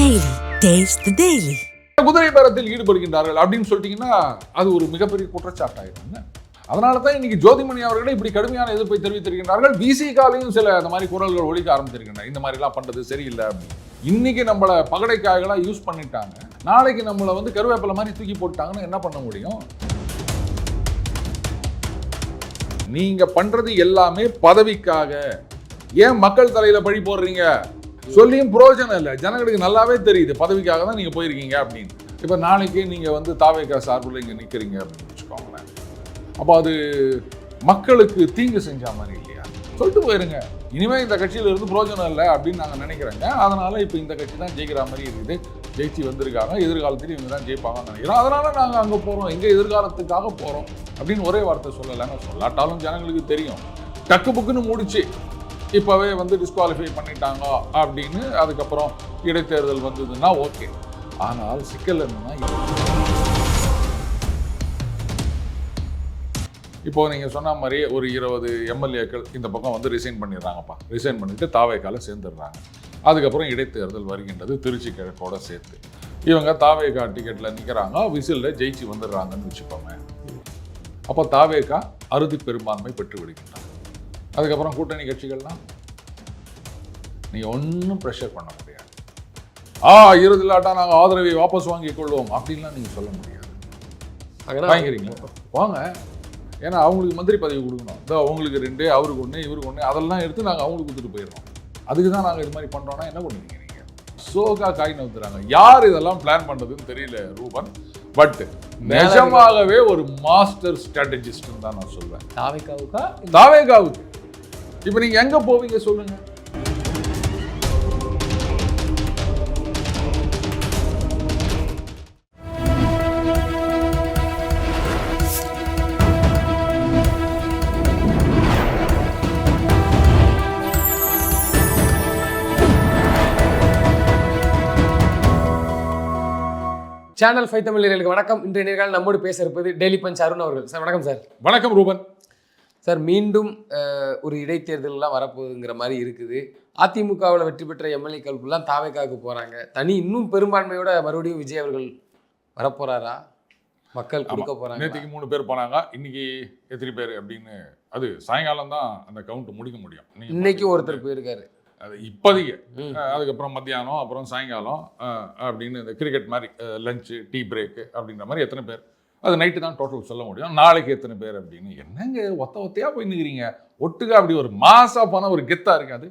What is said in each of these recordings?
Daily. Taste the Daily. குதிரை பேரத்தில் ஈடுபடுகின்றார்கள் அப்படின்னு சொல்லிட்டீங்கன்னா அது ஒரு மிகப்பெரிய குற்றச்சாட்டாயிருங்க. அதனால தான் இன்னைக்கு ஜோதிமணி அவர்களே இப்படி கடுமையான எதிர்ப்பை தெரிவித்திருக்கின்றார்கள். விசிகாலையும் சில இந்த மாதிரி குரல்கள் ஒலிக்க ஆரம்பித்திருக்கின்றன. இந்த மாதிரி எல்லாம் பண்றது சரியில்லை அப்படின்னு. இன்னைக்கு நம்மள பகடைக்காய்களா யூஸ் பண்ணிட்டாங்க, நாளைக்கு நம்மளை வந்து கருவேப்பிலை மாதிரி தூக்கி போட்டாங்கன்னா என்ன பண்ண முடியும்? நீங்க பண்றது எல்லாமே பதவிக்காக. ஏன் மக்கள் தலையில பழி போடுறீங்க? சொல்லியும் பிரயோஜனம் இல்லை. ஜனங்களுக்கு நல்லாவே தெரியுது பதவிக்காக தான் நீங்க போயிருக்கீங்க அப்படின்னு. இப்ப நாளைக்கு நீங்க வந்து தாவேகா சார்பில் இங்க நிக்கிறீங்க அப்படின்னு வச்சுக்கோங்களேன். அப்போ அது மக்களுக்கு தீங்கு செஞ்ச மாதிரி இல்லையா? சொல்லிட்டு போயிருங்க, இனிமே இந்த கட்சியில இருந்து பிரயோஜனம் இல்லை அப்படின்னு நாங்க நினைக்கிறேங்க. அதனால இப்ப இந்த கட்சி தான் ஜெயிக்கிற மாதிரி இருக்குது, ஜெயிச்சு வந்திருக்காங்க, எதிர்காலத்தில் இவங்க தான் ஜெயிப்பாங்கன்னு நினைக்கிறோம், அதனால நாங்க அங்க போறோம், எங்க எதிர்காலத்துக்காக போறோம் அப்படின்னு ஒரே வார்த்தை சொல்லலைன்னு சொல்லாட்டாலும் ஜனங்களுக்கு தெரியும். டக்கு புக்குன்னு முடிச்சு இப்போவே வந்து டிஸ்குவாலிஃபை பண்ணிட்டாங்க அப்படின்னு அதுக்கப்புறம் இடைத்தேர்தல் வந்ததுன்னா ஓகே. ஆனால் சிக்கல் என்னன்னா, இப்போ நீங்க சொன்ன மாதிரி ஒரு 20 எம்எல்ஏக்கள் இந்த பக்கம் வந்து ரிசைன் பண்ணிடுறாங்கப்பா. ரிசைன் பண்ணிட்டு தாவேகால சேர்ந்துடுறாங்க. அதுக்கப்புறம் இடைத்தேர்தல் வருகின்றது திருச்சி கிழக்கோட சேர்த்து. இவங்க தாவேகா டிக்கெட்ல நிற்கிறாங்க, விசில்ல ஜெயிச்சு வந்துடுறாங்கன்னு வச்சுக்கோங்க. அப்போ தாவேகா அறுதி பெரும்பான்மை பெற்று விடுகின்றாங்க. அதுக்கப்புறம் கூட்டணி கட்சிகள்லாம் நீங்க ஒன்றும் ப்ரெஷர் பண்ண முடியாது. இறுதிலாட்டா நாங்கள் ஆதரவை வாபஸ் வாங்கிக் கொள்வோம் அப்படின்லாம் நீங்க சொல்ல முடியாது. வாங்கிக்கிறீங்களா? வாங்க, ஏன்னா அவங்களுக்கு மந்திரி பதவி கொடுக்கணும். அவங்களுக்கு 2, அவருக்கு 1, இவருக்கு 1, அதெல்லாம் எடுத்து நாங்கள் அவங்களுக்கு கொடுத்துட்டு போயிடுறோம். அதுக்கு தான் நாங்கள் இது மாதிரி பண்றோம்னா என்ன பண்ணுவீங்க நீங்க? சோகா காய் நவுத்துறாங்க. யார் இதெல்லாம் பிளான் பண்றதுன்னு தெரியல ரூபன். பட் நிஜமாகவே ஒரு மாஸ்டர் ஸ்ட்ராட்டஜிஸ்ட் தான் நான் சொல்வேன் தாவேகாவுக்கு. இப்ப நீங்க எங்க போவீங்க சொல்லுங்க? சேனல் 5 தமிழர்களுக்கு வணக்கம். இன்றைய நேர்காணல் நம்மோடு பேச இருப்பது டெய்லி பஞ்ச் அருண் அவர்கள். சார் வணக்கம் சார். வணக்கம் ரூபன். சார், மீண்டும் ஒரு இடைத்தேர்தல்லாம் வரப்போகுதுங்கிற மாதிரி இருக்குது. அதிமுகவில் வெற்றி பெற்ற எம்எல்ஏக்களுக்குலாம் தாவேகாவுக்கு போகிறாங்க. இன்னும் பெரும்பான்மையோட மறுபடியும் விஜய் அவர்கள் வரப்போறாரா? மக்கள் கொடுக்க போகிறாங்க. நேற்றுக்கு 3 பேர் போனாங்க, இன்னைக்கு எத்தனை பேர் அப்படின்னு அது சாயங்காலம் தான் அந்த கவுண்ட் முடிக்க முடியும். இன்னைக்கு ஒருத்தர் போயிருக்காரு, அது இப்போதைக்கு. அதுக்கப்புறம் மத்தியானம், அப்புறம் சாயங்காலம் அப்படின்னு இந்த கிரிக்கெட் மாதிரி லஞ்சு, டீ பிரேக்கு அப்படின்ற மாதிரி எத்தனை பேர், அது நைட்டு தான் டோட்டல் சொல்ல முடியும். நாளைக்கு எத்தனை பேர் அப்படின்னு. என்னங்க ஒத்தையாக போய் நிற்கிறீங்க? ஒட்டுக்கா அப்படி ஒரு மாசா போனால் ஒரு கெத்தாக இருக்காது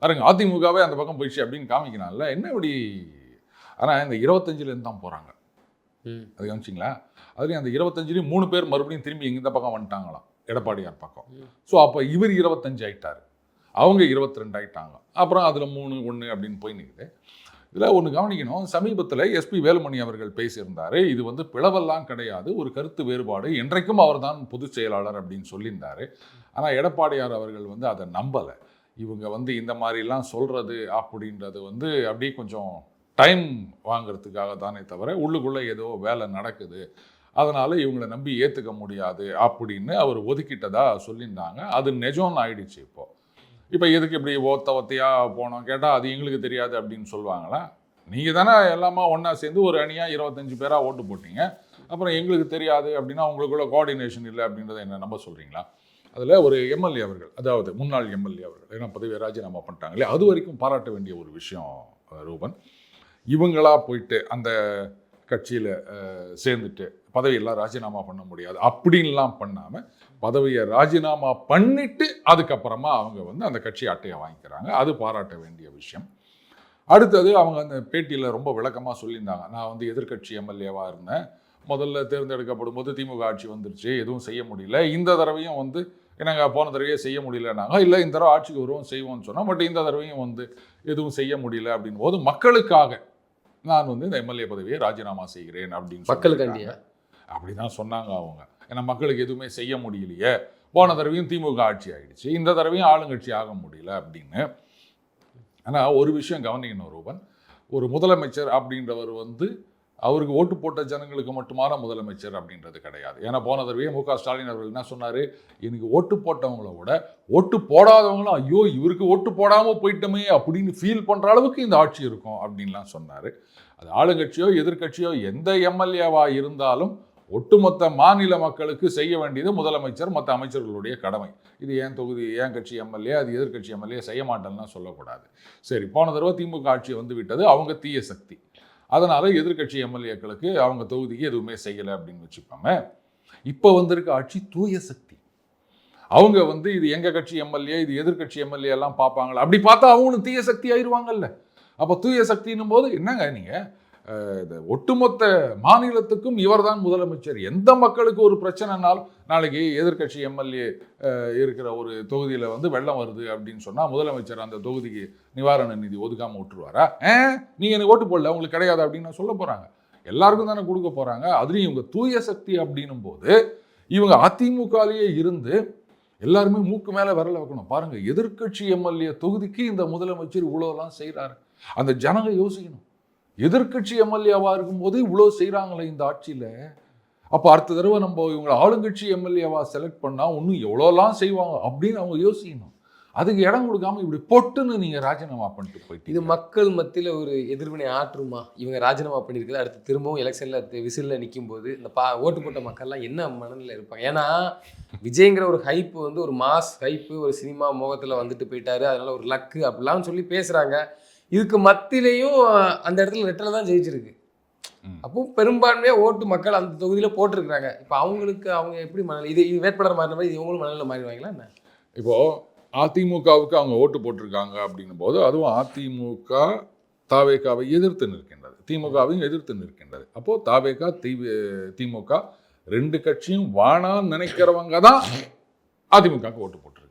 பாருங்க. அதிமுகவே அந்த பக்கம் போயிடுச்சு அப்படின்னு காமிக்கணும்ல, என்ன இப்படி? ஆனால் இந்த 25லேருந்து தான் போகிறாங்க. அது கவனிச்சிங்களா? அதுலேயும் அந்த 25லேயும் 3 பேர் மறுபடியும் திரும்பி இந்த பக்கம் வந்துட்டாங்களாம், எடப்பாடியார் பக்கம். ஸோ அப்போ இவர் 25 ஆயிட்டார், அவங்க 22 ஆயிட்டாங்க. அப்புறம் அதில் 3, 1 அப்படின்னு போய் நிற்குது. இதில் ஒன்று கவனிக்கணும். சமீபத்தில் எஸ்பி வேலுமணி அவர்கள் பேசியிருந்தார். இது வந்து பிளவெல்லாம் கிடையாது, ஒரு கருத்து வேறுபாடு, என்றைக்கும் அவர் தான் பொதுச் செயலாளர் அப்படின்னு சொல்லியிருந்தார். ஆனால் எடப்பாடியார் அவர்கள் வந்து அதை நம்பலை. இவங்க வந்து இந்த மாதிரிலாம் சொல்கிறது அப்படின்றது வந்து அப்படியே கொஞ்சம் டைம் வாங்கிறதுக்காக தானே தவிர உள்ளுக்குள்ளே ஏதோ வேலை நடக்குது, அதனால் இவங்களை நம்பி ஏற்றுக்க முடியாது அப்படின்னு அவர் ஒதுக்கிட்டதா சொல்லியிருந்தாங்க. அது நிஜம்னு ஆயிடுச்சு. இப்போ எதுக்கு இப்படி ஒத்தையாக போனோம் கேட்டால் அது எங்களுக்கு தெரியாது அப்படின்னு சொல்லுவாங்களா? நீங்கள் தானே எல்லாமே ஒன்றா சேர்ந்து ஒரு அணியாக 25 பேராக ஓட்டு போட்டீங்க, அப்புறம் எங்களுக்கு தெரியாது அப்படின்னா உங்களுக்குள்ள கோஆர்டினேஷன் இல்லை அப்படின்றத என்ன நம்ப சொல்கிறீங்களா? அதில் ஒரு எம்எல்ஏ அவர்கள், அதாவது முன்னாள் எம்எல்ஏ அவர்கள், ஏன்னா பதவியை ராஜினாமா பண்ணிட்டாங்களே, அது வரைக்கும் பாராட்ட வேண்டிய ஒரு விஷயம் ரூபன். இவங்களா போயிட்டு அந்த கட்சியில் சேர்ந்துட்டு பதவியெல்லாம் ராஜினாமா பண்ண முடியாது அப்படின்லாம் பண்ணாமல் பதவியை ராஜினாமா பண்ணிட்டு அதுக்கப்புறமா அவங்க வந்து அந்த கட்சி அட்டையை வாங்கிக்கிறாங்க. அது பாராட்ட வேண்டிய விஷயம். அடுத்தது அவங்க அந்த பேட்டியில் ரொம்ப விளக்கமாக சொல்லியிருந்தாங்க. நான் வந்து எதிர்கட்சி எம்எல்ஏவாக இருந்தேன், முதல்ல தேர்ந்தெடுக்கப்படும் போது திமுக ஆட்சி வந்துருச்சு, எதுவும் செய்ய முடியல. இந்த தடவையும் வந்து என்னங்க போன தடவையே செய்ய முடியலன்னாங்க. இல்லை இந்த தடவை ஆட்சிக்கு வருவோம் செய்வோம்னு சொன்னோம், பட் இந்த தடவையும் வந்து எதுவும் செய்ய முடியல அப்படின் போது மக்களுக்காக நான் வந்து இந்த எம்எல்ஏ பதவியை ராஜினாமா செய்கிறேன் அப்படின்னு மக்களுக்காண்டியா அப்படிதான் சொன்னாங்க அவங்க. ஏன்னா மக்களுக்கு எதுவுமே செய்ய முடியலையே, போன தடவையும் திமுக ஆட்சி ஆயிடுச்சு, இந்த தடவையும் ஆளுங்கட்சி ஆக முடியல அப்படின்னு. ஆனால் ஒரு விஷயம் கவனிக்கணும் ரூபன், ஒரு முதலமைச்சர் அப்படின்றவர் வந்து அவருக்கு ஓட்டு போட்ட ஜனங்களுக்கு மட்டுமான முதலமைச்சர் அப்படின்றது கிடையாது. ஏன்னா போன தடவையே மு.க. ஸ்டாலின் அவர்கள் என்ன சொன்னார், எனக்கு ஓட்டு போட்டவங்கள விட ஓட்டு போடாதவங்களும் ஐயோ இவருக்கு ஓட்டு போடாமல் போயிட்டோமே அப்படின்னு ஃபீல் பண்ணுற அளவுக்கு இந்த ஆட்சி இருக்கும் அப்படின்லாம் சொன்னார். அது ஆளுங்கட்சியோ எதிர்கட்சியோ எந்த எம்எல்ஏவாக இருந்தாலும் ஒட்டுமொத்த மாநில மக்களுக்கு செய்ய வேண்டியது முதலமைச்சர் மற்ற அமைச்சர்களுடைய கடமை. இது ஏன் தொகுதி ஏன் கட்சி எம்எல்ஏ அது எதிர்கட்சி எம்எல்ஏ செய்ய மாட்டேன்னா சொல்லக்கூடாது. சரி, போன தடவை திமுக ஆட்சி வந்து விட்டது, அவங்க தீய சக்தி, அதனால எதிர்கட்சி எம்எல்ஏக்களுக்கு அவங்க தொகுதிக்கு எதுவுமே செய்யலை அப்படின்னு வச்சுப்பாங்க. இப்போ வந்திருக்க ஆட்சி தூய சக்தி, அவங்க வந்து இது எங்க கட்சி எம்எல்ஏ இது எதிர்கட்சி எம்எல்ஏ எல்லாம் பார்ப்பாங்களா, அப்படி பார்த்தா அவங்களும் தீய சக்தி ஆயிடுவாங்கல்ல. அப்போ தூய சக்தின்னும் போது என்னங்க நீங்க ஒட்டுமொத்த மாநிலத்துக்கும் இவர் தான் முதலமைச்சர். எந்த மக்களுக்கு ஒரு பிரச்சனைனாலும் நாளைக்கு எதிர்கட்சி எம்எல்ஏ இருக்கிற ஒரு தொகுதியில் வந்து வெள்ளம் வருது அப்படின்னு சொன்னால் முதலமைச்சர் அந்த தொகுதிக்கு நிவாரண நிதி ஒதுக்காமல் விட்டுருவாரா? நீங்கள் எனக்கு ஓட்டு போடல உங்களுக்கு கிடையாது அப்படின்னு சொல்ல போகிறாங்க. எல்லாருக்கும் தானே கொடுக்க போகிறாங்க. அதுலேயும் இவங்க தூய சக்தி அப்படின்னும் போது இவங்க அதிமுகலேயே இருந்து எல்லாருமே மூக்கு மேலே விரல வைக்கணும். பாருங்கள், எதிர்கட்சி எம்எல்ஏ தொகுதிக்கு இந்த முதலமைச்சர் இவ்வளோலாம் செய்கிறாரு. அந்த ஜனங்க யோசிக்கணும், எதிர்கட்சி எம்எல்ஏவா இருக்கும்போது இவ்வளோ செய்கிறாங்களே இந்த ஆட்சியில், அப்போ அடுத்த தடவை நம்ம இவங்களை ஆளுங்கட்சி எம்எல்ஏவா செலக்ட் பண்ணால் இன்னும் எவ்வளோலாம் செய்வாங்க அப்படின்னு அவங்க யோசிக்கணும். அதுக்கு இடம் கொடுக்காம இப்படி பொட்டுன்னு நீங்கள் ராஜினாமா பண்ணிட்டு போயிட்டு இது மக்கள் மத்தியில் ஒரு எதிர்வினை ஆற்றுமா? இவங்க ராஜினாமா பண்ணியிருக்குது, அடுத்து திரும்பவும் எலெக்ஷனில் விசிலில் நிற்கும் போது இந்த ஓட்டு போட்ட மக்கள்லாம் என்ன மனநிலை இருப்பாங்க? ஏன்னா விஜய்ங்கிற ஒரு ஹைப்பு வந்து ஒரு மாஸ் ஹைப்பு, ஒரு சினிமா மோகத்தில் வந்துட்டு போயிட்டாரு, அதனால ஒரு லக்கு அப்படிலாம் சொல்லி பேசுகிறாங்க. இதுக்கு மத்தியிலையும் அந்த இடத்துல ரெட்டலை தான் ஜெயிச்சிருக்கு. அப்போ பெரும்பான்மையாக ஓட்டு மக்கள் அந்த தொகுதியில் போட்டிருக்கிறாங்க. இப்போ அவங்களுக்கு அவங்க எப்படி மனநிலை, இது வேட்பாளர் மாறின மாதிரி இவங்களும் மனநிலை மாறிடுவாங்களா என்ன? இப்போது அதிமுகவுக்கு அவங்க ஓட்டு போட்டிருக்காங்க அப்படின்னும் போது அதுவும் அதிமுக தாவேகாவை எதிர்த்து நிற்கின்றது, திமுகவையும் எதிர்த்து நிற்கின்றது. அப்போது தாவேகா திமுக ரெண்டு கட்சியும் வானான்னு நினைக்கிறவங்க தான் அதிமுகவுக்கு ஓட்டு போட்டிருக்காங்க.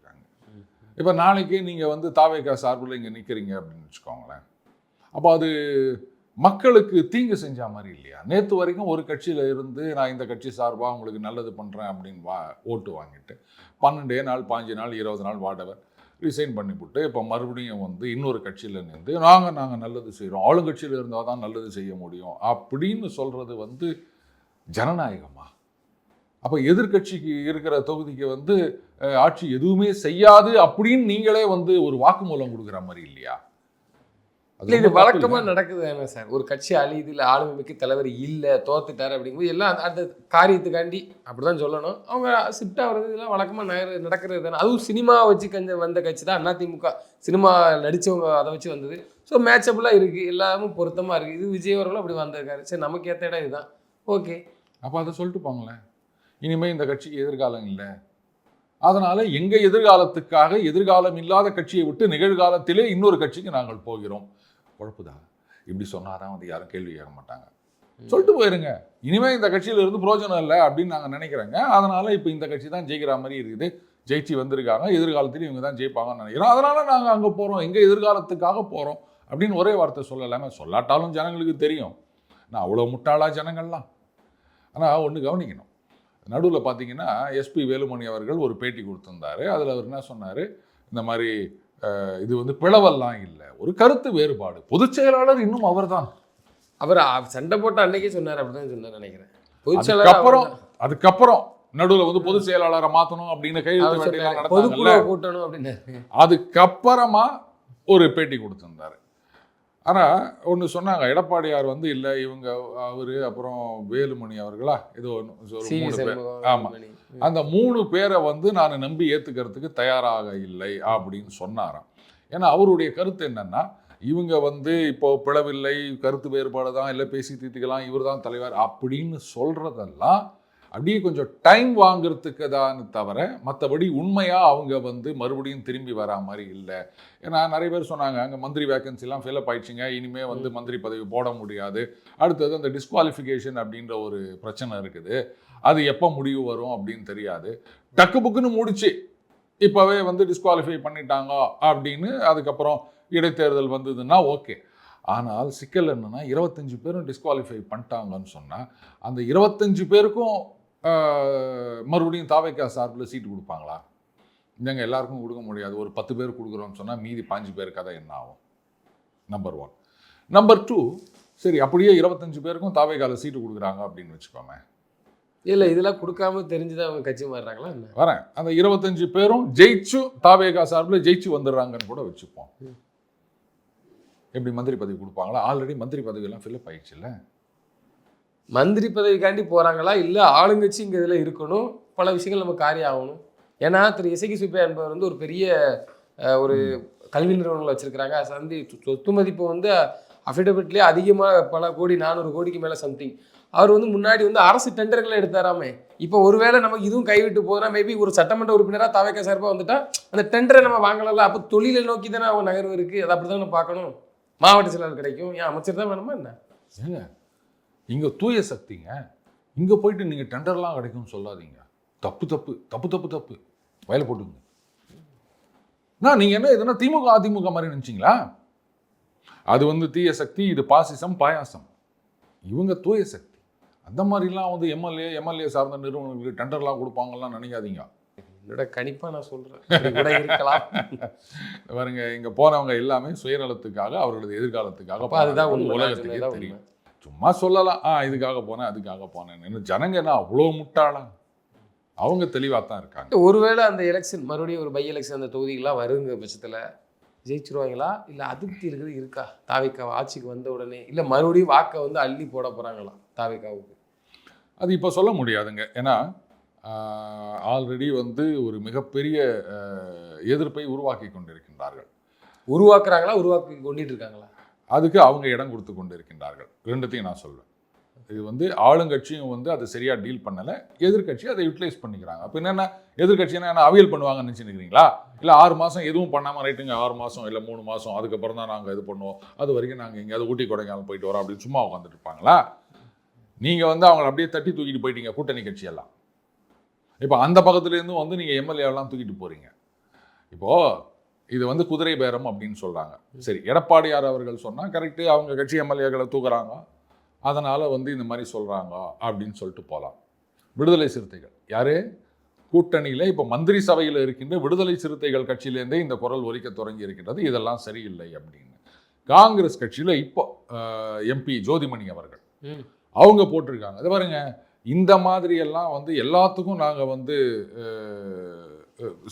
இப்போ நாளைக்கு நீங்கள் வந்து தாவேகா சார்பில் இங்கே நிற்கிறீங்க அப்படின்னு வச்சுக்கோங்களேன், அப்போ அது மக்களுக்கு தீங்கு செஞ்ச மாதிரி இல்லையா? நேற்று வரைக்கும் ஒரு கட்சியில் இருந்து நான் இந்த கட்சி சார்பாக உங்களுக்கு நல்லது பண்ணுறேன் அப்படின்னு ஓட்டு வாங்கிட்டு 12 நாள் 15 நாள் 20 நாள் வாடவர் ரிசைன் பண்ணிவிட்டு இப்போ மறுபடியும் வந்து இன்னொரு கட்சியில் நின்று நாங்கள் நல்லது செய்கிறோம், ஆளுங்கட்சியில் இருந்தால் தான் நல்லது செய்ய முடியும் அப்படின்னு சொல்கிறது வந்து ஜனநாயகமா? அப்போ எதிர்கட்சிக்கு இருக்கிற தொகுதிக்கு வந்து ஆட்சி எதுவுமே செய்யாது அப்படின்னு நீங்களே வந்து ஒரு வாக்குமூலம் கொடுக்குற மாதிரி இல்லையா? இல்லை, இது வழக்கமாக நடக்குது தானே சார். ஒரு கட்சி அழியுது, இல்லை ஆளுமை மிக்க தலைவர் இல்லை, தோத்துட்டார் அப்படிங்கும்போது எல்லாம் அந்த காரியத்துக்காண்டி அப்படி தான் சொல்லணும். அவங்க ஷிஃப்டாக வர்றது இதெல்லாம் வழக்கமாக நடக்கிறது தானே. அதுவும் சினிமா வச்சு வந்த கட்சி தான் அதிமுக. சினிமா நடித்தவங்க அதை வச்சு வந்தது. ஸோ மேட்சபிளாக இருக்குது, எல்லாமே பொருத்தமாக இருக்குது. இது விஜய் அவர்களும் அப்படி வந்திருக்காரு. சரி, நமக்கு ஏற்ற இடம் இதுதான், ஓகே. அப்போ அதை சொல்லிட்டு போங்களேன், இனிமேல் இந்த கட்சிக்கு எதிர்காலம் இல்லை, அதனால் எங்கள் எதிர்காலத்துக்காக எதிர்காலம் இல்லாத கட்சியை விட்டு நிகழ்காலத்திலே இன்னொரு கட்சிக்கு நாங்கள் போகிறோம். குழப்புதான் இப்படி சொன்னாதான் வந்து யாரும் கேள்வி கேட்க மாட்டாங்க. சொல்லிட்டு போயிருங்க, இனிமேல் இந்த கட்சியில் இருந்து பிரோஜனம் இல்லை அப்படின்னு நாங்கள் நினைக்கிறோங்க. அதனால் இப்போ இந்த கட்சி தான் ஜெயிக்கிற மாதிரி இருக்குது, ஜெயிச்சு வந்திருக்காங்க, எதிர்காலத்திலும் இவங்க தான் ஜெயிப்பாங்கன்னு நினைக்கிறோம், அதனால் நாங்கள் அங்கே போகிறோம், எங்கள் எதிர்காலத்துக்காக போகிறோம் அப்படின்னு ஒரே வார்த்தை சொல்லலாமே. சொல்லாட்டாலும் ஜனங்களுக்கு தெரியும் நான் அவ்வளோ முட்டாளா ஜனங்கள்லாம். ஆனால் ஒன்று கவனிக்கணும், நடுவில் பார்த்தீங்கன்னா எஸ்பி வேலுமணி அவர்கள் ஒரு பேட்டி கொடுத்துருந்தாரு. அதில் அவர் என்ன சொன்னார், இந்த மாதிரி இது வந்து பிளவெல்லாம் இல்லை, ஒரு கருத்து வேறுபாடு, பொதுச் செயலாளர் இன்னும் அவர் தான். அவர் சண்டை போட்ட அன்னைக்கே சொன்னார், அப்படிதான் சொன்னார் நினைக்கிறேன். பொதுச் செயலாளர் அதுக்கப்புறம் நடுவில் வந்து பொதுச் செயலாளரை மாற்றணும் அப்படின்னு கையெழுத்து கூட்டணும் அப்படின்னு அதுக்கப்புறமா ஒரு பேட்டி கொடுத்துருந்தாரு. ஆனால் ஒன்று சொன்னாங்க, எடப்பாடியார் வந்து இல்லை இவங்க அவர் அப்புறம் வேலுமணி அவர்களா ஏதோ ஒன்று 3 பேர், ஆமாம், அந்த 3 பேரை வந்து நான் நம்பி ஏற்றுக்கிறதுக்கு தயாராக இல்லை அப்படின்னு சொன்னாராம். ஏன்னா அவருடைய கருத்து என்னன்னா, இவங்க வந்து இப்போ பிளவில்லை, கருத்து வேறுபாடு தான், இல்லை பேசி தீர்த்துக்கலாம், இவர் தான் தலைவர் அப்படின்னு சொல்கிறதெல்லாம் அப்படியே கொஞ்சம் டைம் வாங்குறதுக்கு தான் தவிர மற்றபடி உண்மையாக அவங்க வந்து மறுபடியும் திரும்பி வரா மாதிரி இல்லை. ஏன்னா நிறைய பேர் சொன்னாங்க, அங்கே மந்திரி வேக்கன்சிலாம் ஃபில்அப் ஆயிடுச்சுங்க, இனிமேல் வந்து மந்திரி பதவி போட முடியாது, அடுத்தது அந்த டிஸ்குவாலிஃபிகேஷன் அப்படின்ற ஒரு பிரச்சனை இருக்குது, அது எப்போ முடிவு வரும் அப்படின்னு தெரியாது, டக்கு புக்குன்னு முடிச்சு இப்போவே வந்து டிஸ்குவாலிஃபை பண்ணிட்டாங்க அப்படின்னு அதுக்கப்புறம் இடைத்தேர்தல் வந்ததுன்னா ஓகே. ஆனால் சிக்கல் என்னென்னா 25 பேரும் டிஸ்குவாலிஃபை பண்ணிட்டாங்கன்னு சொன்னால் அந்த 25 பேருக்கும் மறுபடியும் தாவேகா சார்பில் சீட்டு கொடுப்பாங்களா? இல்லைங்க, எல்லாருக்கும் கொடுக்க முடியாது, ஒரு 10 பேர் கொடுக்குறோன்னு சொன்னால் மீதி 5 பேருக்கு தான் என்ன ஆகும்? நம்பர் 1. நம்பர் 2, சரி, அப்படியே 25 பேருக்கும் தாவேகால சீட்டு கொடுக்குறாங்க அப்படின்னு வச்சுக்கோமே. இல்லை இதெல்லாம் கொடுக்காம தெரிஞ்சுதான் அவங்க கட்சி மாறுறாங்களா என்ன? வரேன், அந்த 25 பேரும் ஜெயிச்சு தாவேகா சார்பில் ஜெயிச்சு வந்துடுறாங்கன்னு கூட வச்சுப்போம். எப்படி மந்திரி பதவி கொடுப்பாங்களா? ஆல்ரெடி மந்திரி பதவி எல்லாம் ஃபில்அப் ஆயிடுச்சுல்ல. மந்திரி பதவிக்காண்டி போகிறாங்களா இல்லை ஆளுங்கட்சி இங்கே இதில் இருக்கணும், பல விஷயங்கள் நம்ம காரியம் ஆகணும். ஏன்னா திரு இசக்கி சுப்பையா என்பவர் வந்து ஒரு பெரிய ஒரு கல்வி நிறுவனங்கள் வச்சுருக்கிறாங்க. சந்தி சொத்து மதிப்பு வந்து அஃபிடவிட்லேயே அதிகமாக பல கோடி, 400 கோடிக்கு மேலே சம்திங். அவர் வந்து முன்னாடி வந்து அரசு டெண்டர்களை எடுத்தாராமே. இப்போ ஒருவேளை நமக்கு இதுவும் கைவிட்டு போதுனா மேபி ஒரு சட்டமன்ற உறுப்பினராக தாவேகா சார்பாக வந்துட்டா அந்த டெண்டரை நம்ம வாங்கலாம். அப்போ தொழிலை நோக்கி தானே அவங்க நகர்வு இருக்குது. அதை அப்படி தான் நம்ம பார்க்கணும். மாவட்ட செயலாளர் கிடைக்கும், ஏன் அமைச்சர் தான் வேணுமா என்ன? ஏங்க இங்கே தூய சக்திங்க, இங்கே போயிட்டு நீங்கள் டெண்டர்லாம் கிடைக்கும்னு சொல்லாதீங்க. தப்பு தப்பு தப்பு தப்பு தப்பு, வயலை போட்டுங்க. நீங்கள் என்ன எதுனா திமுக அதிமுக மாதிரி நினச்சிங்களா? அது வந்து தீய சக்தி, இது பாசிசம் பாயாசம். இவங்க தூய சக்தி. அந்த மாதிரிலாம் வந்து எம்எல்ஏ சார்ந்த நிறுவனங்களுக்கு டெண்டர்லாம் கொடுப்பாங்கலாம் நினைக்காதீங்க. என்னோட கணிப்பாக நான் சொல்கிறேன் இருக்கலாம். பாருங்க, இங்கே போனவங்க எல்லாமே சுயநலத்துக்காக, அவர்களது எதிர்காலத்துக்காக. அதுதான் உலகத்துக்கே தெரியும். சும்மா சொல்லலாம், இதுக்காக போனேன் அதுக்காக போனேன்னு. ஜனங்க என்ன அவ்வளோ முட்டாளா? அவங்க தெளிவாக தான் இருக்காங்க. ஒருவேளை அந்த எலெக்ஷன் மறுபடியும் ஒரு பை எலெக்ஷன் அந்த தொகுதிகள்லாம் வருங்கிற பட்சத்தில் ஜெயிச்சிருவாங்களா? இல்லை அதிருப்தி இருக்குது இருக்கா தாவேகா ஆட்சிக்கு வந்த உடனே? இல்லை மறுபடியும் வாக்கை வந்து அள்ளி போட போகிறாங்களா தாவேகாவுக்கு? அது இப்போ சொல்ல முடியாதுங்க. ஏன்னா ஆல்ரெடி வந்து ஒரு மிகப்பெரிய எதிர்ப்பை உருவாக்கி கொண்டிருக்கின்றார்கள். உருவாக்குறாங்களா, உருவாக்கி கொண்டுட்டு இருக்காங்களா? அதுக்கு அவங்க இடம் கொடுத்து கொண்டு இருக்கின்றார்கள். ரெண்டுத்தையும் நான் சொல்வேன். இது வந்து ஆளுங்கட்சியும் வந்து அதை சரியாக டீல் பண்ணலை, எதிர்கட்சி அதை யூட்டிலைஸ் பண்ணிக்கிறாங்க. அப்போ என்னென்ன எதிர்கட்சினா என்ன அவியல் பண்ணுவாங்கன்னு நினச்சிருக்கிறீங்களா? இல்லை 6 மாதம் எதுவும் பண்ணாமல் ரைட்டுங்க 6 மாதம் இல்லை 3 மாதம் அதுக்கப்புறம் தான் நாங்கள் இது பண்ணுவோம், அது வரைக்கும் நாங்கள் எங்கேயாவது ஊட்டி கொடைக்கானல் போயிட்டு வரோம் அப்படின்னு சும்மா உட்காந்துட்டு இருப்பாங்களா? நீங்கள் வந்து அவங்களை அப்படியே தட்டி தூக்கிட்டு போயிட்டீங்க கூட்டணி கட்சியெல்லாம். இப்போ அந்த பக்கத்துலேருந்து வந்து நீங்கள் எம்எல்ஏவெல்லாம் தூக்கிட்டு போகிறீங்க. இப்போது இது வந்து குதிரை பேரம் அப்படின்னு சொல்கிறாங்க. சரி, எடப்பாடியார் அவர்கள் சொன்னால் கரெக்டு, அவங்க கட்சி எம்எல்ஏக்களை தூக்குறாங்க, அதனால் வந்து இந்த மாதிரி சொல்கிறாங்க அப்படின்னு சொல்லிட்டு போகலாம். விடுதலை சிறுத்தைகள் யார் கூட்டணியில் இப்போ மந்திரி சபையில் இருக்கின்ற விடுதலை சிறுத்தைகள் கட்சியிலேருந்தே இந்த குரல் ஒலிக்க தொடங்கி இருக்கின்றது, இதெல்லாம் சரியில்லை அப்படின்னு. காங்கிரஸ் கட்சியில் இப்போ எம்பி ஜோதிமணி அவர்கள் அவங்க போட்டிருக்காங்க. அது பாருங்க, இந்த மாதிரியெல்லாம் வந்து எல்லாத்துக்கும் நாங்கள் வந்து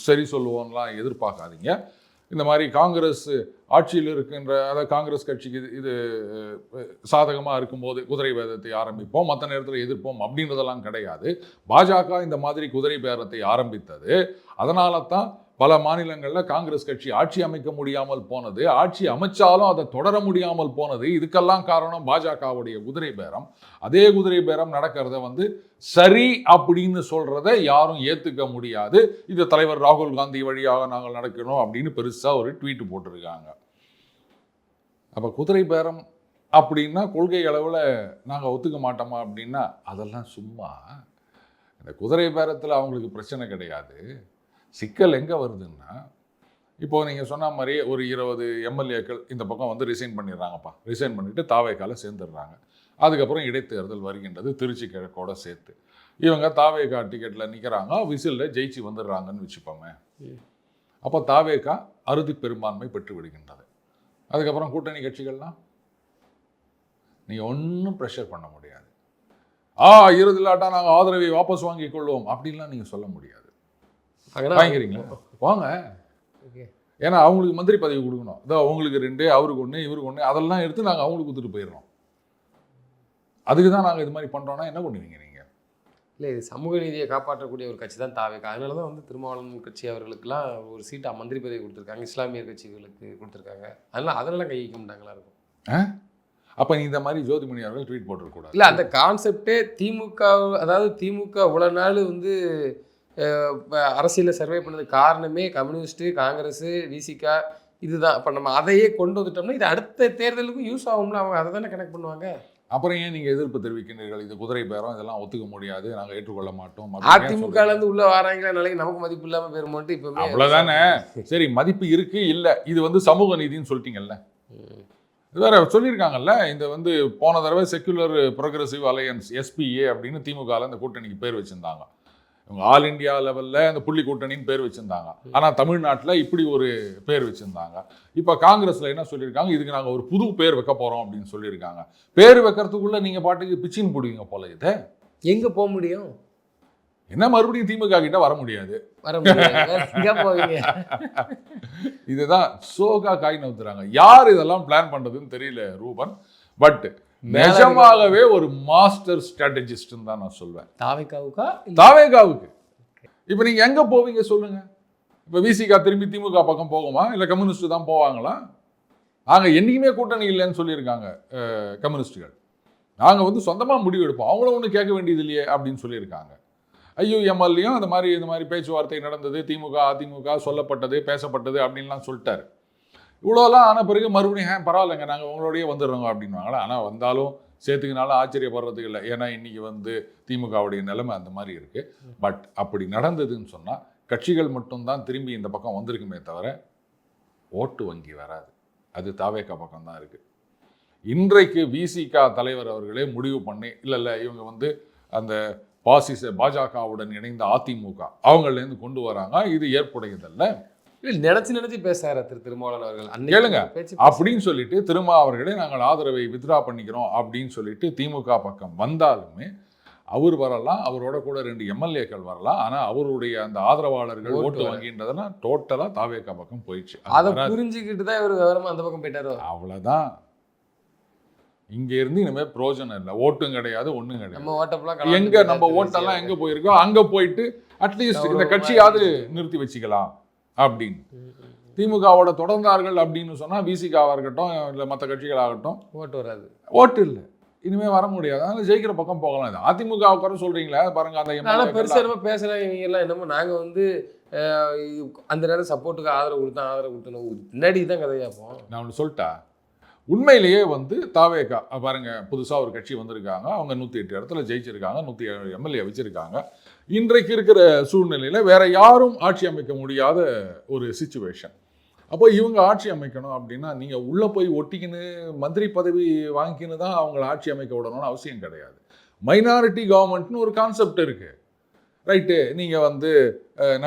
சரி சொல்லுவோம்லாம் எதிர்பார்க்காதீங்க. இந்த மாதிரி காங்கிரஸ் ஆட்சியில் இருக்கின்ற, அதாவது காங்கிரஸ் கட்சிக்கு இது சாதகமாக இருக்கும்போது குதிரை பேரத்தை ஆரம்பிப்போம், மற்ற நேரத்தில் எதிர்ப்போம் அப்படின்றதெல்லாம் கிடையாது. பாஜக இந்த மாதிரி குதிரை பேரத்தை ஆரம்பித்தது. அதனால தான் பல மாநிலங்களில் காங்கிரஸ் கட்சி ஆட்சி அமைக்க முடியாமல் போனது, ஆட்சி அமைச்சாலும் அதை தொடர முடியாமல் போனது. இதுக்கெல்லாம் காரணம் பாஜகவுடைய குதிரை பேரம். அதே குதிரை பேரம் நடக்கிறத வந்து சரி அப்படின்னு சொல்றத யாரும் ஏற்றுக்க முடியாது. இது தலைவர் ராகுல் காந்தி வழியாக நாங்கள் நடக்கணும் அப்படின்னு பெருசாக ஒரு ட்வீட் போட்டிருக்காங்க. அப்போ குதிரை பேரம் அப்படின்னா கொள்கை அளவில் நாங்கள் ஒத்துக்க மாட்டோமா அப்படின்னா அதெல்லாம் சும்மா. இந்த குதிரை பேரத்தில் அவங்களுக்கு பிரச்சனை கிடையாது. சிக்கல் எங்கே வருதுன்னா, இப்போது நீங்கள் சொன்ன மாதிரி ஒரு 20 எம்எல்ஏக்கள் இந்த பக்கம் வந்து ரிசைன் பண்ணிடுறாங்கப்பா. ரிசைன் பண்ணிவிட்டு தாவேகால சேர்ந்துடுறாங்க. அதுக்கப்புறம் இடைத்தேர்தல் வருகின்றது, திருச்சி கிழக்கோட சேர்த்து. இவங்க தாவேகா டிக்கெட்டில் நிற்கிறாங்க, விசிலில் ஜெயிச்சு வந்துடுறாங்கன்னு வச்சுப்போமே. அப்போ தாவேகா அறுதி பெரும்பான்மை பெற்று விடுகின்றது. அதுக்கப்புறம் கூட்டணி கட்சிகள்லாம் நீங்கள் ஒன்றும் ப்ரெஷர் பண்ண முடியாது. இறுதிலாட்டா நாங்கள் ஆதரவை வாபஸ் வாங்கிக் கொள்வோம் அப்படின்லாம் நீங்கள் சொல்ல முடியாது. வாங்கிக்கிறீங்களா வாங்க, ஏன்னா அவங்களுக்கு மந்திரி பதவி கொடுக்கணும். அதோ அவங்களுக்கு 2, அவருக்கு 1, இவருக்கு 1, அதெல்லாம் எடுத்து நாங்கள் அவங்களுக்கு கொடுத்துட்டு போயிடுறோம். அதுக்கு தான் நாங்கள் இது மாதிரி பண்ணுறோன்னா என்ன பண்ணுவீங்க நீங்கள்? இல்லை, இது சமூக நீதியை காப்பாற்றக்கூடிய ஒரு கட்சி தான் தாவேகா. அதனால தான் வந்து திருமாவளவன் கட்சி அவர்களுக்கெல்லாம் ஒரு சீட்டாக மந்திரி பதவி கொடுத்துருக்காங்க, இஸ்லாமிய கட்சிகளுக்கு கொடுத்துருக்காங்க. அதெல்லாம் கை வைக்க மாட்டாங்களா இருக்கும். அப்போ இந்த மாதிரி ஜோதிமணி அவர்கள் ட்வீட் போட்டிருக்கூடாது. இல்லை, அந்த கான்செப்டே திமுக, அதாவது திமுக இவ்வளோ நாள் வந்து அரசியலில் சர்வே பண்ணது காரணமே கம்யூனிஸ்ட்டு, காங்கிரஸ், விசிகா இதுதான். இப்போ நம்ம அதையே கொண்டு வந்துட்டோம்னா இது அடுத்த தேர்தலுக்கும் யூஸ் ஆகும்ல. அவங்க அதை தானே கனெக்ட் பண்ணுவாங்க. அப்புறம் ஏன் நீங்கள் எதிர்ப்பு தெரிவிக்கின்றீர்கள்? இது குதிரை பேரம், இதெல்லாம் ஒத்துக்க முடியாது, நாங்கள் ஏற்றுக்கொள்ள மாட்டோம். அதிமுகலேருந்து உள்ள வராங்களா, நாளைக்கு நமக்கு மதிப்பு இல்லாமல் போயிருமோன்ட்டு இப்போ அவ்வளோதானே. சரி, மதிப்பு இருக்கு இல்லை, இது வந்து சமூக நீதினு சொல்லிட்டீங்கல்ல. இது வேற சொல்லியிருக்காங்கல்ல, இந்த வந்து போன தடவை செக்குலர் ப்ரோக்ரஸிவ் அலையன்ஸ் SPA அப்படின்னு திமுகவில் இந்த கூட்டணிக்கு பேர் வச்சுருந்தாங்க. இவங்க ஆல் இண்டியா லெவலில் அந்த புள்ளி கூட்டணின்னு பேர் வச்சுருந்தாங்க. ஆனால் தமிழ்நாட்டில் இப்படி ஒரு பேர் வச்சுருந்தாங்க. இப்போ காங்கிரஸில் என்ன சொல்லியிருக்காங்க, இதுக்கு நாங்கள் ஒரு புது பேர் வைக்க போகிறோம் அப்படின்னு சொல்லியிருக்காங்க. பேர் வைக்கிறதுக்குள்ளே நீங்கள் பாட்டுக்கு பிச்சின்னு போடுவீங்க போல. இதை எங்கே போக முடியும்? என்ன மறுபடியும் திமுக கிட்ட வர முடியாது. போவீங்க. இதுதான் சோகா காய் நவுத்துறாங்க. யார் இதெல்லாம் பிளான் பண்ணுறதுன்னு தெரியல ரூபன். பட் நிஜமாகவே ஒரு மாஸ்டர் ஸ்ட்ராட்டஜிஸ்ட் தான் நான் சொல்வேன். தாவேகாவுக்கு இப்போ நீங்க எங்க போவீங்க சொல்லுங்க? இப்போ விசிகா திரும்பி திமுக பக்கம் போகுமா, இல்லை கம்யூனிஸ்ட் தான் போவாங்களா? நாங்க என்னைக்குமே கூட்டணி இல்லைன்னு சொல்லியிருக்காங்க கம்யூனிஸ்டுகள். நாங்க வந்து சொந்தமா முடிவு எடுப்போம், அவங்கள ஒன்றும் கேட்க வேண்டியது இல்லையே அப்படின்னு சொல்லியிருக்காங்க. ஐயுஎம்எல்லையும் இந்த மாதிரி பேச்சுவார்த்தை நடந்தது, திமுக அதிமுக சொல்லப்பட்டது பேசப்பட்டது அப்படின்லாம் சொல்லிட்டாரு. இவ்வளோலாம் ஆன பிறகு மறுபடியும் பரவாயில்லைங்க நாங்கள் உங்களோடய வந்துடுறோங்க அப்படின்வாங்களா? ஆனால் வந்தாலும் சேர்த்துக்கினாலும் ஆச்சரியப்படுறதுக்கு இல்லை. ஏன்னா இன்றைக்கி வந்து திமுகவுடைய நிலைமை அந்த மாதிரி இருக்குது. பட் அப்படி நடந்ததுன்னு சொன்னால் கட்சிகள் மட்டும்தான் திரும்பி இந்த பக்கம் வந்திருக்குமே தவிர ஓட்டு வங்கி வராது. அது தாவேகா பக்கம் தான் இருக்குது. இன்றைக்கு விசிகா தலைவர் அவர்களே முடிவு பண்ணி இல்லை இவங்க வந்து அந்த பாஜகவுடன் இணைந்த அதிமுக அவங்கள்லேருந்து கொண்டு வராங்க, இது ஏற்புடையதல்ல. நினைச்சு பேசுறாரு திருமாவளவன் அவர்கள். கேளுங்க அப்படின்னு சொல்லிட்டு அவர்களே நாங்கள் ஆதரவை வித்ரா பண்ணிக்கிறோம் அப்படின்னு சொல்லிட்டு திமுக பக்கம் வந்தாலுமே அவர் வரலாம், அவரோட கூட 2 எம்எல்ஏக்கள் வரலாம். ஆனா அவருடைய அந்த ஆதரவாளர்கள் ஓட்டு வங்கின்றதெல்லாம் டோட்டலா தாவேகா பக்கம் போயிடுச்சு. அதை புரிஞ்சுக்கிட்டு தான் இவர் விவரமா அந்த பக்கம் போயிட்டாரோ. அவ்வளவுதான். இங்க இருந்து இனிமே பிரோஜனம் இல்லை. ஓட்டும் கிடையாது, ஒண்ணும் கிடையாது. எங்க நம்ம ஓட்டெல்லாம் எங்க போயிருக்கோம் அங்க போயிட்டு அட்லீஸ்ட் இந்த கட்சியாவது நிறுத்தி வச்சுக்கலாம் அப்படின்னு. திமுகவோட தொடர்ந்தார்கள் அப்படின்னு சொன்னா விசிகாவா இருக்கட்டும் இல்லை மற்ற கட்சிகளாகட்டும் ஓட்டு வராது, ஓட்டு இல்லை, இனிமே வர முடியாது. அதனால ஜெயிக்கிற பக்கம் போகலாம். இது அதிமுக குறை சொல்றீங்களா பாருங்க. அந்த பெருசா என்னமோ பேசுறாங்க இவங்க எல்லாம், என்னமோ நாங்க வந்து அந்த நேரம் சப்போர்ட்டுக்கு ஆதரவு கொடுத்தோம் முன்னாடி தான் கதையாப்போம். நான் ஒன்று சொல்லிட்டா, உண்மையிலேயே வந்து தாவேகா பாருங்க புதுசாக ஒரு கட்சி வந்திருக்காங்க, அவங்க 108 இடத்துல ஜெயிச்சிருக்காங்க, 107 எம்எல்ஏ வச்சிருக்காங்க. இன்றைக்கு இருக்கிற சூழ்நிலையில் வேற யாரும் ஆட்சி அமைக்க முடியாத ஒரு சிச்சுவேஷன். அப்போ இவங்க ஆட்சி அமைக்கணும் அப்படின்னா நீங்கள் உள்ளே போய் ஒட்டிக்கின்னு மந்திரி பதவி வாங்கிக்கின்னு தான் அவங்கள ஆட்சி அமைக்க விடணும்னு அவசியம் கிடையாது. மைனாரிட்டி கவர்மெண்ட்னு ஒரு கான்செப்ட் இருக்குது. ரைட்டு, நீங்கள் வந்து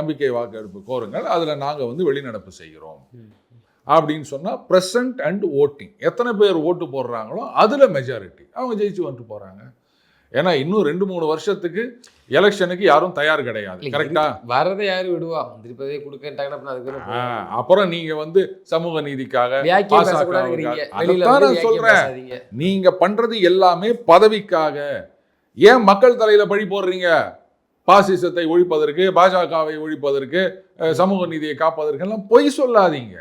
நம்பிக்கை வாக்கெடுப்பு கோருங்கள், அதில் நாங்கள் வந்து வெளிநடப்பு செய்கிறோம் அப்படின்னு சொன்னால் ப்ரெசன்ட் அண்ட் ஓட்டிங் எத்தனை பேர் ஓட்டு போடுறாங்களோ அதில் மெஜாரிட்டி அவங்க ஜெயிச்சு வந்துட்டு போகிறாங்க. ஏன்னா இன்னும் 2-3 வருஷத்துக்கு எலெக்ஷனுக்கு யாரும் தயார் கிடையாது. கரெக்டா? வரதை யாரும் விடுவா, திருப்பதியே கொடுக்க. அப்புறம் நீங்க வந்து சமூக நீதிக்காக சொல்றேன், நீங்க பண்றது எல்லாமே பதவிக்காக. ஏன் மக்கள் தலையில பழி போடுறீங்க? பாசிசத்தை ஒழிப்பதற்கு, பாஜகவை ஒழிப்பதற்கு, சமூக நீதியை காப்பதற்கு எல்லாம் பொய் சொல்லாதீங்க.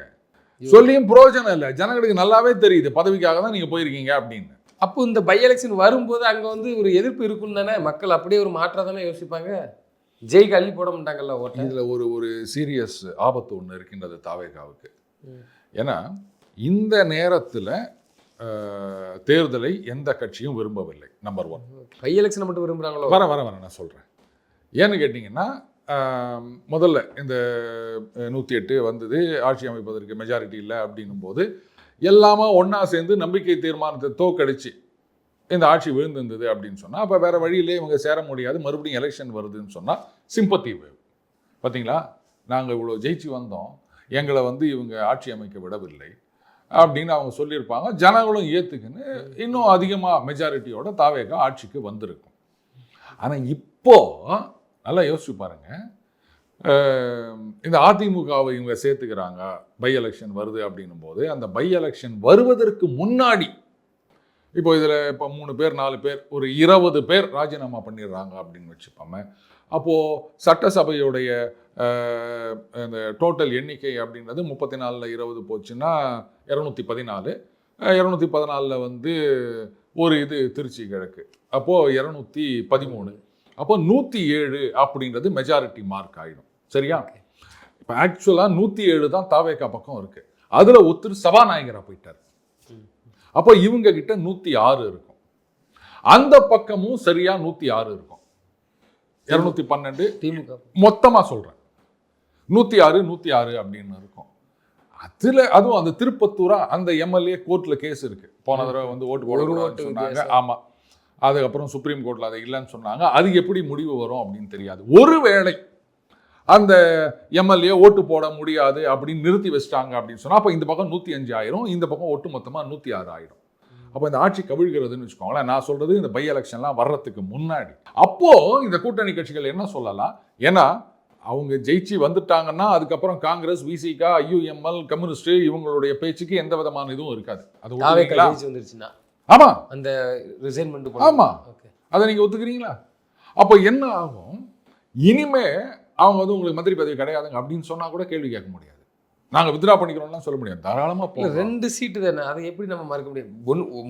சொல்லியும் பிரயோஜனம் இல்லை. ஜனங்களுக்கு நல்லாவே தெரியுது பதவிக்காக தான் நீங்க போயிருக்கீங்க அப்படின்னு. அப்போ இந்த பை எலெக்ஷன் வரும்போது அங்கே வந்து ஒரு எதிர்ப்பு இருக்கும் தானே, மக்கள் அப்படியே ஒரு மாற்றம் தானே யோசிப்பாங்க. ஜெய்க்கு அள்ளி போட மாட்டாங்கல்ல ஓட்ட. இதில் ஒரு சீரியஸ் ஆபத்து ஒன்று இருக்கின்றது தாவேகாவுக்கு. ஏன்னா இந்த நேரத்தில் தேர்தலை எந்த கட்சியும் விரும்பவில்லை. நம்பர் 1. பை எலெக்ஷனை மட்டும் விரும்புகிறாங்களோ? வர நான் சொல்கிறேன். ஏன்னு கேட்டிங்கன்னா முதல்ல இந்த 108 வந்தது, ஆட்சி அமைப்பதற்கு மெஜாரிட்டி இல்லை அப்படின்னும் போது எல்லாமே ஒன்றா சேர்ந்து நம்பிக்கை தீர்மானத்தை தோக்கடிச்சு இந்த ஆட்சி விழுந்திருந்தது அப்படின்னு சொன்னால் அப்போ வேறு வழியிலே இவங்க சேர முடியாது. மறுபடியும் எலெக்ஷன் வருதுன்னு சொன்னால் சிம்பத்தி வேவ். பார்த்தீங்களா, நாங்கள் இவ்வளோ ஜெயிச்சு வந்தோம், எங்களை வந்து இவங்க ஆட்சி அமைக்க விடவில்லை அப்படின்னு அவங்க சொல்லியிருப்பாங்க. ஜனங்களும் ஏற்றுக்குன்னு இன்னும் அதிகமாக மெஜாரிட்டியோட தாவேகா ஆட்சிக்கு வந்திருக்கும். ஆனால் இப்போது நல்லா யோசிச்சு பாருங்க, இந்த அதிமுகவை இவங்க சேர்த்துக்கிறாங்க, பை எலெக்ஷன் வருது அப்படின்னும் போது அந்த பை எலெக்ஷன் வருவதற்கு முன்னாடி இப்போ இதில் இப்போ 3 பேர் 4 பேர் ஒரு 20 பேர் ராஜினாமா பண்ணிடுறாங்க அப்படின்னு வச்சுப்போமே. அப்போது சட்டசபையுடைய இந்த டோட்டல் எண்ணிக்கை அப்படின்றது 34ல் 20 போச்சுன்னா 214. 214 வந்து ஒரு இது திருச்சி கிழக்கு, அப்போது 213. அப்போ 107 அப்படின்றது மெஜாரிட்டி மார்க் ஆகிடும். சரியா? இப்போ ஆக்சுவலாக 107 தான் தாவேகா பக்கம் இருக்கு. அதில் ஒருத்தர் சபாநாயகராக போயிட்டார். அப்போ இவங்க கிட்ட 106 இருக்கும். அந்த பக்கமும் சரியா 106 இருக்கும். 212 திமுக மொத்தமாக சொல்கிறேன், 106 அப்படின்னு இருக்கும். அதுவும் அந்த திருப்பத்தூரா அந்த எம்எல்ஏ கோர்ட்டில் கேஸ் இருக்கு. போன தடவை வந்து ஓட்டு போட சொன்னாங்க. ஆமாம், அதுக்கப்புறம் சுப்ரீம் கோர்ட்டில் அதை இல்லைன்னு சொன்னாங்க. அது எப்படி முடிவு வரும் அப்படின்னு தெரியாது. ஒருவேளை அந்த எம்எல்ஏ ஓட்டு போட முடியாது அப்படின்னு நிறுத்தி வச்சிட்டாங்க அப்படின்னு சொன்னால் அப்போ இந்த பக்கம் 105 ஆயிரும், இந்த பக்கம் ஒட்டு மொத்தமாக 106 ஆயிடும். அப்போ இந்த ஆட்சி கவிழ்கிறதுன்னு வச்சுக்கோங்களேன். நான் சொல்றது இந்த பை எலெக்ஷன்லாம் வர்றதுக்கு முன்னாடி. அப்போ இந்த கூட்டணி கட்சிகள் என்ன சொல்லலாம், ஏன்னா அவங்க ஜெயிச்சு வந்துட்டாங்கன்னா அதுக்கப்புறம் காங்கிரஸ், விசிகா, ஐயுஎம்எல், கம்யூனிஸ்ட் இவங்களுடைய பேச்சுக்கு எந்த விதமான இதுவும் இருக்காது. அது ஆமா அந்த ரிசைன்மெண்ட் ஆமா அதை நீங்க ஒத்துக்கிறீங்களா? அப்போ என்ன ஆகும், இனிமே அவங்க வந்து உங்களுக்கு மந்திரி பதவி கிடையாதுங்க அப்படின்னு சொன்னா கூட கேள்வி கேட்க முடியாது. நாங்க வித்ரா பண்ணிக்கிறோம்லாம் சொல்ல முடியாது. தாராளமா போகலாம். 2 சீட்டு தானே, அதை எப்படி நம்ம மறக்க முடியும்?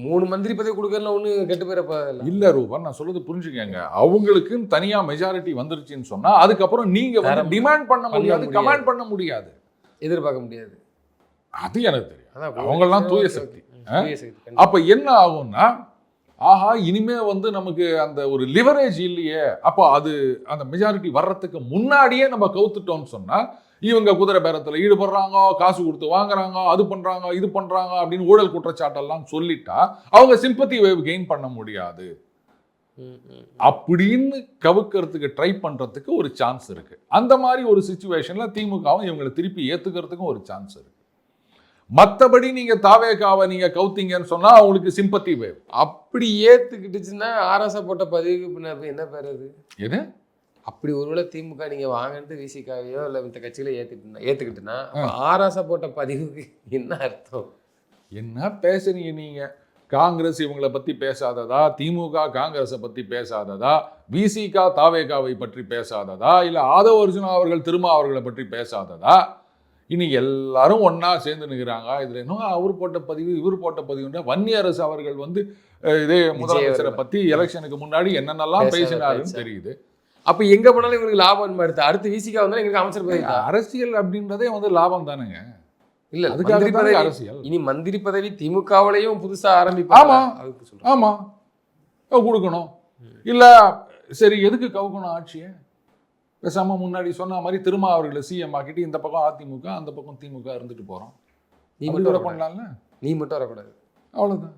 3 மந்திரி பதவி கொடுக்கறதுல ஒண்ணு கெட்டு போயிடப்ப இல்ல ரூபன், நான் சொல்றது புரிஞ்சுக்கங்க. அவங்களுக்கு தனியா மெஜாரிட்டி வந்துருச்சுன்னு சொன்னா அதுக்கப்புறம் நீங்க வந்து டிமாண்ட் பண்ண முடியாது, கமாண்ட் பண்ண முடியாது, எதிர்பார்க்க முடியாது. அது எனக்கு தெரியும். அவங்கெல்லாம் தூய சக்தி. அப்ப என்ன ஆகும்னா, ஆஹா இனிமே வந்து நமக்கு அந்த ஒரு லிவரேஜ் இல்லையே, அப்போ அது அந்த மெஜாரிட்டி வர்றதுக்கு முன்னாடியே நம்ம கவுத்துட்டோம்னு சொன்னா இவங்க குதிரை பேரத்தில் ஈடுபடுறாங்க, காசு கொடுத்து வாங்குறாங்க, அது பண்றாங்க, இது பண்றாங்க அப்படின்னு ஊழல் குற்றச்சாட்டெல்லாம் சொல்லிட்டா அவங்க சிம்பத்தி வேவ் கெயின் பண்ண முடியாது. அப்படின்னு கவுக்கிறதுக்கு ட்ரை பண்றதுக்கு ஒரு சான்ஸ் இருக்கு. அந்த மாதிரி ஒரு சிச்சுவேஷன்ல திமுகவும் இவங்களை திருப்பி ஏத்துக்கிறதுக்கும் ஒரு சான்ஸ் இருக்கு. மற்றபடி நீங்க தாவேகாவை நீங்க கவுத்தீங்கன்னு சொன்னா அவங்களுக்கு சிம்பத்தி வேவ். அப்படி ஏத்துக்கிட்டுச்சுன்னா ஆராசா போட்ட பதிவுக்கு என்ன பேர் அது? எது? அப்படி ஒருவேளை திமுக நீங்க வாங்கிட்டு விசிகாவையோ இல்லை மற்ற கட்சியில ஏத்துக்கிட்டுனா ஆராசா போட்ட பதிவுக்கு என்ன அர்த்தம்? என்ன பேசுறீங்க நீங்க? காங்கிரஸ் இவங்களை பத்தி பேசாததா, திமுக காங்கிரஸை பத்தி பேசாததா, விசிகா தாவேகாவை பற்றி பேசாததா, இல்ல ஆதவ அர்ஜுனா அவர்கள் திருமா அவர்களை பற்றி பேசாததா? இனி எல்லாரும் ஒன்னா சேர்ந்து நிற்கிறாங்க. இதுல இன்னும் அவர் போட்ட பதிவு இவர் போட்ட பதிவுன்ற வன்னியரசு அவர்கள் வந்து இதே முதலமைச்சரை பத்தி எலெக்ஷனுக்கு முன்னாடி என்னென்னலாம் பேசினாருன்னு தெரியுது. அப்ப எங்க போனாலும் இவங்களுக்கு லாபம் அடுத்து விசிகா வந்தா எங்களுக்கு அமைச்சர் பதவி. அரசியல் அப்படின்றதே வந்து லாபம் தானுங்க. இல்ல அதுக்காக அரசியல். இனி மந்திரி பதவி திமுகவிலையும் புதுசா ஆரம்பிப்பாங்க. ஆமா கொடுக்கணும். இல்ல சரி எதுக்கு கவுக்கணும் ஆட்சியை? பேசாம முன்னாடி சொன்ன மாதிரி திரும்ப அவர்களை சிஎம் ஆக்கிட்டு இந்த பக்கம் அதிமுக அந்த பக்கம் திமுக இருந்துட்டு போறோம். நீ மட்டும் பண்ணலாம்ல, நீ மட்டும் வரக்கூடாது, அவ்வளவுதான்.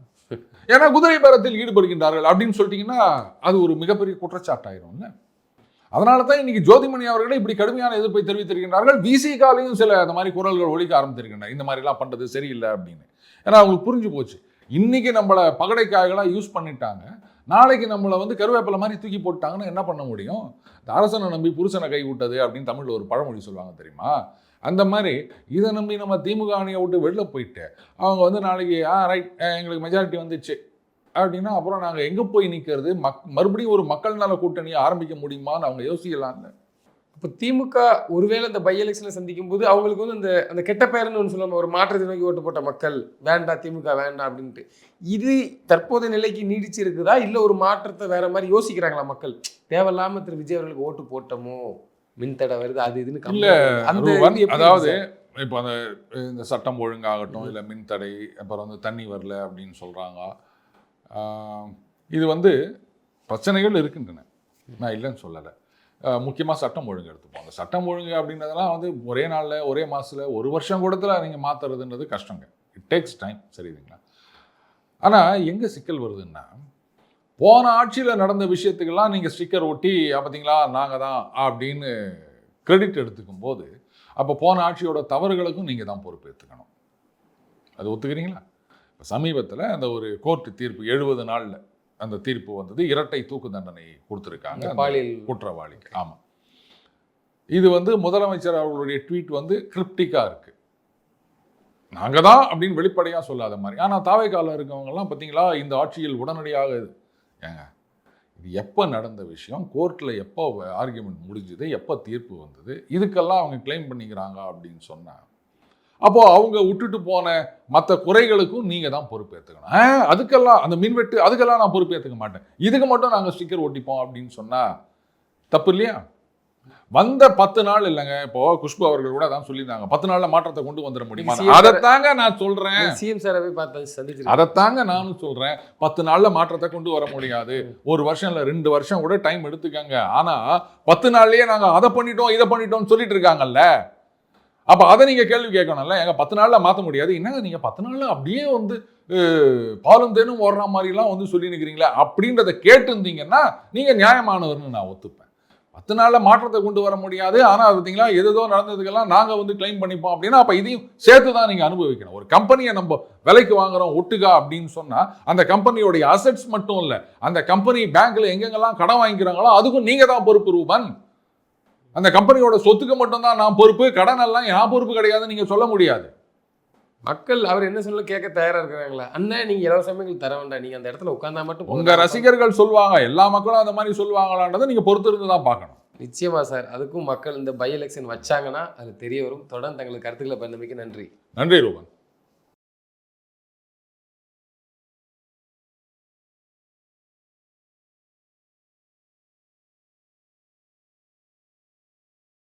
ஏன்னா குதிரை பேரத்தில் ஈடுபடுகின்றார்கள் அப்படின்னு சொல்லிட்டீங்கன்னா அது ஒரு மிகப்பெரிய குற்றச்சாட்டாயிரும்ல. அதனால தான் இன்னைக்கு ஜோதிமணி அவர்களே இப்படி கடுமையான எதிர்ப்பை தெரிவித்திருக்கின்றார்கள். விசிகாலையும் சில அந்த மாதிரி குரல்கள் ஒழிக்க ஆரம்பித்திருக்கின்றன, இந்த மாதிரிலாம் பண்றது சரியில்லை அப்படின்னு. ஏன்னா அவங்களுக்கு புரிஞ்சு போச்சு, இன்னைக்கு நம்மளை பகடைக்காய்களாக யூஸ் பண்ணிட்டாங்க, நாளைக்கு நம்மளை வந்து கருவேப்பிலை மாதிரி தூக்கி போட்டாங்கன்னா என்ன பண்ண முடியும்? அரசனை நம்பி புருஷனை கை விட்டது அப்படின்னு தமிழ்ல ஒரு பழமொழி சொல்லுவாங்க தெரியுமா? அந்த மாதிரி இதை நம்பி நம்ம திமுக அணியை விட்டு வெளில போயிட்டு அவங்க வந்து நாளைக்கு ரைட் எங்களுக்கு மெஜாரிட்டி வந்துச்சு அப்படின்னா அப்புறம் நாங்கள் எங்கே போய் நிற்கிறது? மறுபடியும் ஒரு மக்கள் நல கூட்டணியை ஆரம்பிக்க முடியுமான்னு அவங்க யோசிக்கலாம்ல. இப்போ திமுக ஒருவேளை இந்த பை எலெக்ஷனை சந்திக்கும் போது அவங்களுக்கு வந்து அந்த கெட்ட பெயர்னு ஒன்று சொல்லுவாங்க, ஒரு மாற்றத்தை நோக்கி ஓட்டு போட்ட மக்கள் வேண்டாம் திமுக வேண்டாம் அப்படின்ட்டு, இது தற்போதைய நிலைக்கு நீடிச்சு இருக்குதா இல்லை ஒரு மாற்றத்தை வேற மாதிரி யோசிக்கிறாங்களா மக்கள்? தேவையில்லாம திரு விஜய் அவர்களுக்கு ஓட்டு போட்டோமோ, மின்தடை வருது அது இதுன்னு இல்லை. அதாவது இப்போ அந்த இந்த சட்டம் ஒழுங்காகட்டும், இல்லை மின்தடை, அப்புறம் வந்து தண்ணி வரல அப்படின்னு சொல்கிறாங்க. இது வந்து பிரச்சனைகள் இருக்கின்றன, நான் இல்லைன்னு சொல்லலை. முக்கியமாக சட்டம் ஒழுங்கு எடுத்துப்போம். அந்த சட்டம் ஒழுங்கு அப்படின்றதெல்லாம் வந்து ஒரே நாளில் ஒரே மாதத்தில் ஒரு வருஷம் கூடத்தில் நீங்கள் மாற்றுறதுன்றது கஷ்டங்க. It takes time. சரிங்களா? ஆனால் எங்கே சிக்கல் வருதுன்னா, போன ஆட்சியில் நடந்த விஷயத்துக்கெல்லாம் நீங்கள் ஸ்டிக்கர் ஒட்டி பார்த்தீங்களா நாங்கள் தான் அப்படின்னு கிரெடிட் எடுத்துக்கும் போது அப்போ போன ஆட்சியோட தவறுகளுக்கும் நீங்கள் தான் பொறுப்பேற்றுக்கணும். அது ஒத்துக்கிறீங்களா? இப்போ சமீபத்தில் அந்த ஒரு கோர்ட்டு தீர்ப்பு 70 நாளில் அந்த தீர்ப்பு வந்தது. இரட்டை தூக்கு தண்டனை கொடுத்துருக்காங்க குற்றவாளிக்கு. ஆமாம். இது வந்து முதலமைச்சர் அவர்களுடைய ட்வீட் வந்து கிரிப்டிக்காக இருக்கு, நாங்கள் தான் அப்படின்னு வெளிப்படையாக சொல்லாத மாதிரி. ஆனால் தாவேக்கால இருக்கவங்கலாம் பார்த்தீங்களா இந்த ஆட்சியில் உடனடியாக ஏங்க இது எப்போ நடந்த விஷயம், கோர்ட்டில் எப்போ ஆர்கியூமெண்ட் முடிஞ்சுது, எப்போ தீர்ப்பு வந்தது, இதுக்கெல்லாம் அவங்க கிளைம் பண்ணிக்கிறாங்க அப்படின்னு சொன்னால் அப்போது அவங்க விட்டுட்டு போன மற்ற குறைகளுக்கும் நீங்கள் தான் பொறுப்பேற்றுக்கணும். அதுக்கெல்லாம் அந்த மின்வெட்டு அதுக்கெல்லாம் நான் பொறுப்பேற்றுக்க மாட்டேன், இதுக்கு மட்டும் நாங்கள் ஸ்டிக்கர் ஒட்டிப்போம் அப்படின்னு சொன்னால் தப்பு இல்லையா? வந்த 10 நாள் இல்லைங்க, இப்போ குஷ்பு அவர்கள் கூட தான் சொல்லியிருந்தாங்க 10 நாளில் மாற்றத்தை கொண்டு வந்துட முடியுமா? அதைத்தாங்க நான் சொல்கிறேன். சிஎம் சாரவே பார்த்து அதைத்தாங்க நானும் சொல்கிறேன். 10 நாளில் மாற்றத்தை கொண்டு வர முடியாது, 1 வருஷம் இல்லை 2 வருஷம் கூட டைம் எடுத்துக்கங்க. ஆனால் 10 நாள்லேயே நாங்கள் அதை பண்ணிட்டோம் இதை பண்ணிட்டோம்னு சொல்லிட்டு இருக்காங்கல்ல, அப்போ அதை நீங்கள் கேள்வி கேட்கணும்ல. எங்க 10 நாளில் மாற்ற முடியாது, என்னங்க நீங்கள் 10 நாளில் அப்படியே வந்து பாலும் தேனும் ஓடுற மாதிரிலாம் வந்து சொல்லி நிற்கிறீங்களா அப்படின்றத கேட்டுருந்தீங்கன்னா நீங்கள் நியாயமானவர்னு நான் ஒத்துப்பேன். 10 நாளில் மாற்றத்தை கொண்டு வர முடியாது, ஆனால் பார்த்தீங்களா எதோ நடந்ததுக்கெல்லாம் நாங்கள் வந்து கிளைம் பண்ணிப்போம் அப்படின்னா அப்போ இதையும் சேர்த்து தான் நீங்கள் அனுபவிக்கணும். ஒரு கம்பெனியை நம்ம விலைக்கு வாங்குறோம் ஒட்டுக்கா அப்படின்னு சொன்னால் அந்த கம்பெனியோடைய அசெட்ஸ் மட்டும் இல்லை, அந்த கம்பெனி பேங்க்ல எங்கெங்கெல்லாம் கடன் வாங்கிக்கிறாங்களோ அதுக்கும் நீங்கள் தான் பொறுப்பு ரூபன். அந்த கம்பெனியோட சொத்துக்கு மட்டும்தான் நான் பொறுப்பு, கடன் எல்லாம் என் பொறுப்பு கிடையாதுன்னு நீங்கள் சொல்ல முடியாது. மக்கள் அவர் என்ன சொல்ல கேட்க தயாரா இருக்கிறாங்களா? அண்ணன் நீங்க இலவசமே தர வேண்டாம், நீங்க அந்த இடத்துல உட்கார்ந்தா மட்டும் உங்க ரசிகர்கள் சொல்லுவாங்க, எல்லா மக்களும் அந்த மாதிரி சொல்லுவாங்களான்றதை நீங்க பொறுத்து இருந்து தான் பார்க்கணும். நிச்சயமா சார். அதுக்கும் மக்கள் இந்த பை எலெக்ஷன் வச்சாங்கன்னா அது தெரிய வரும். தொடர்ந்து தங்களுக்கு கருத்துக்களை பண்ணமைக்கு நன்றி. நன்றி ரூபன்.